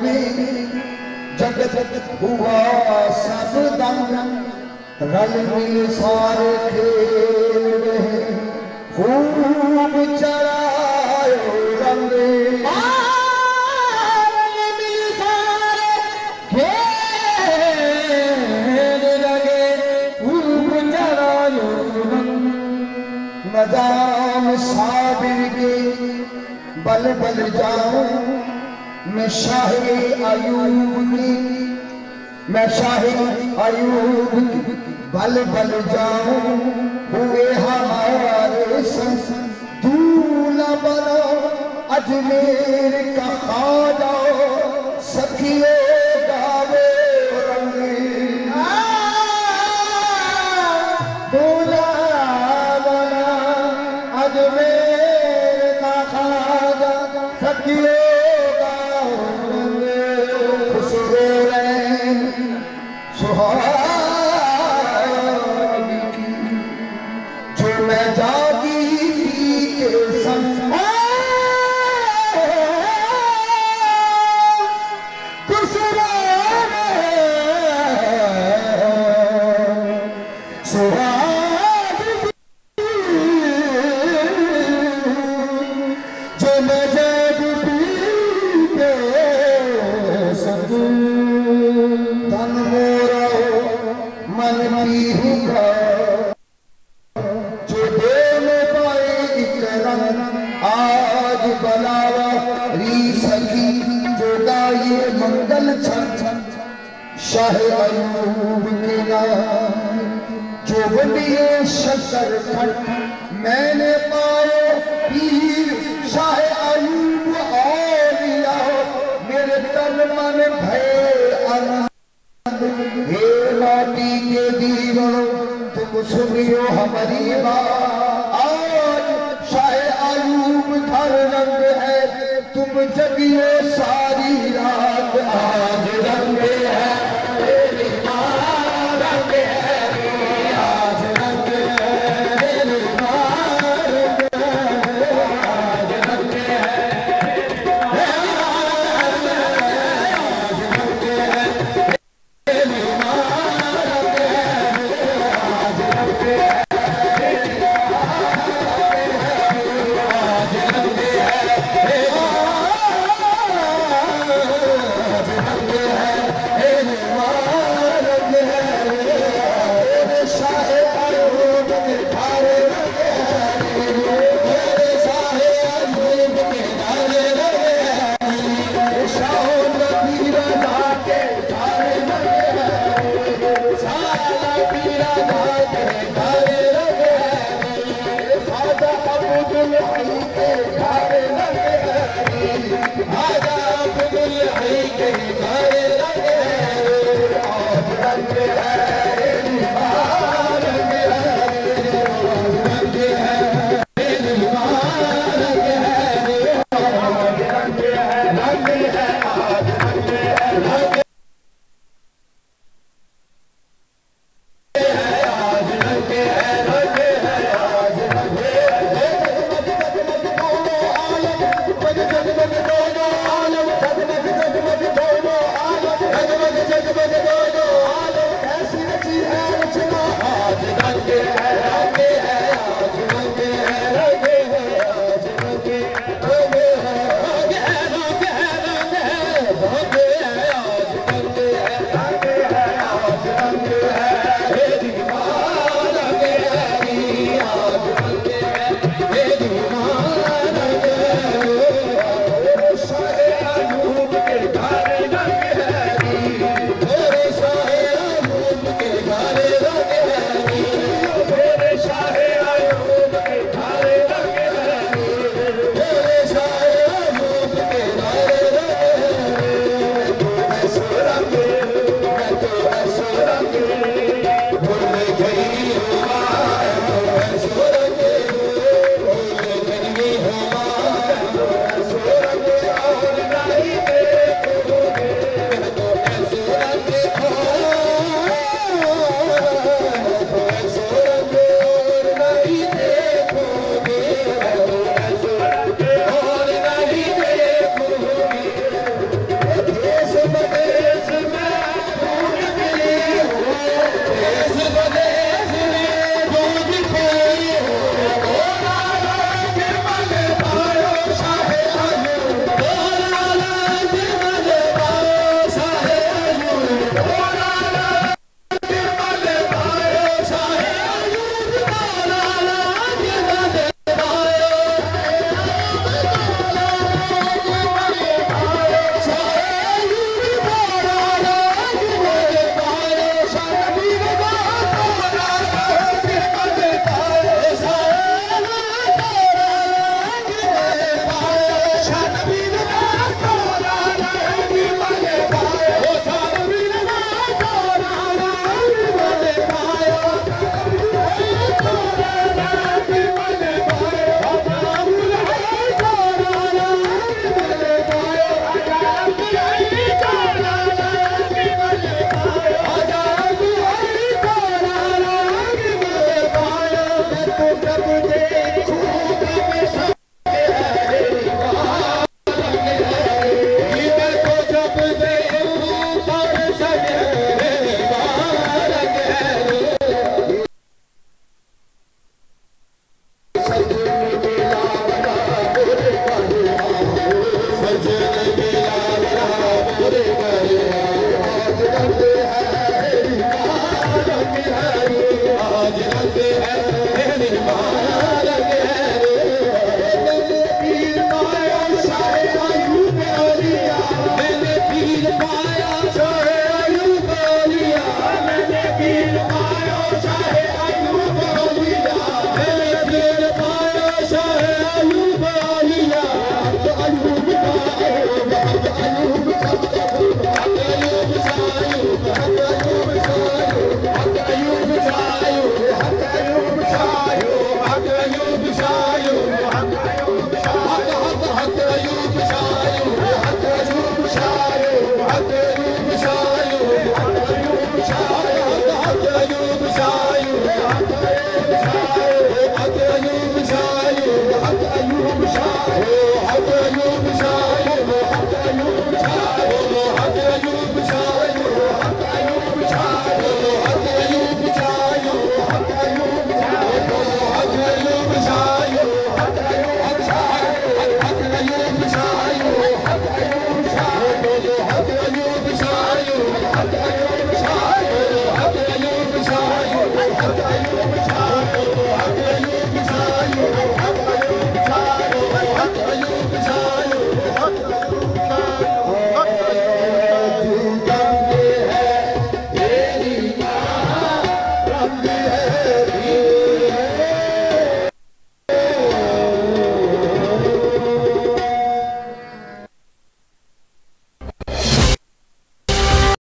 में जगत हुआ सब दंग, रल मिल सारे खेल रहे, खूब चरायो रंग। रल मिल सारे खेल लगे, खूब चरायो रंग। नजाम साबिर के बल बल जाऊं, मैं शाहे अयूब की, मैं शाहे अयूब की बल बल जाऊं। हुए हमारे संग दूल्हा बनो अजमेर का ख्वाजा, सखियों गावे रंग। दूल्हा बनो अजमेर का ख्वाजा, सखियों सुहागी की, जो मैं जागी के संग सुहागी, जो मैं जागी के संग। तन मोरा मन पीहूंगा, जो देने पाए एक रंग। आज बनावा री सखी, जो गाये मंगल छन शाह अयूब के नाम। जो बनिए शक्कर खंड, मैंने पाए पीर शाह अयूब औलिया। मेरे तन मन भय हे माटी के दीवारों, तुम सुनियो हमारी बात। आज शाह अयूब घर रंग है, तुम जगियो सारी रात। आज रंग है तेरी माँ, रंग है आज रंग है तेरी माँ, रंग है आज रंग है रंग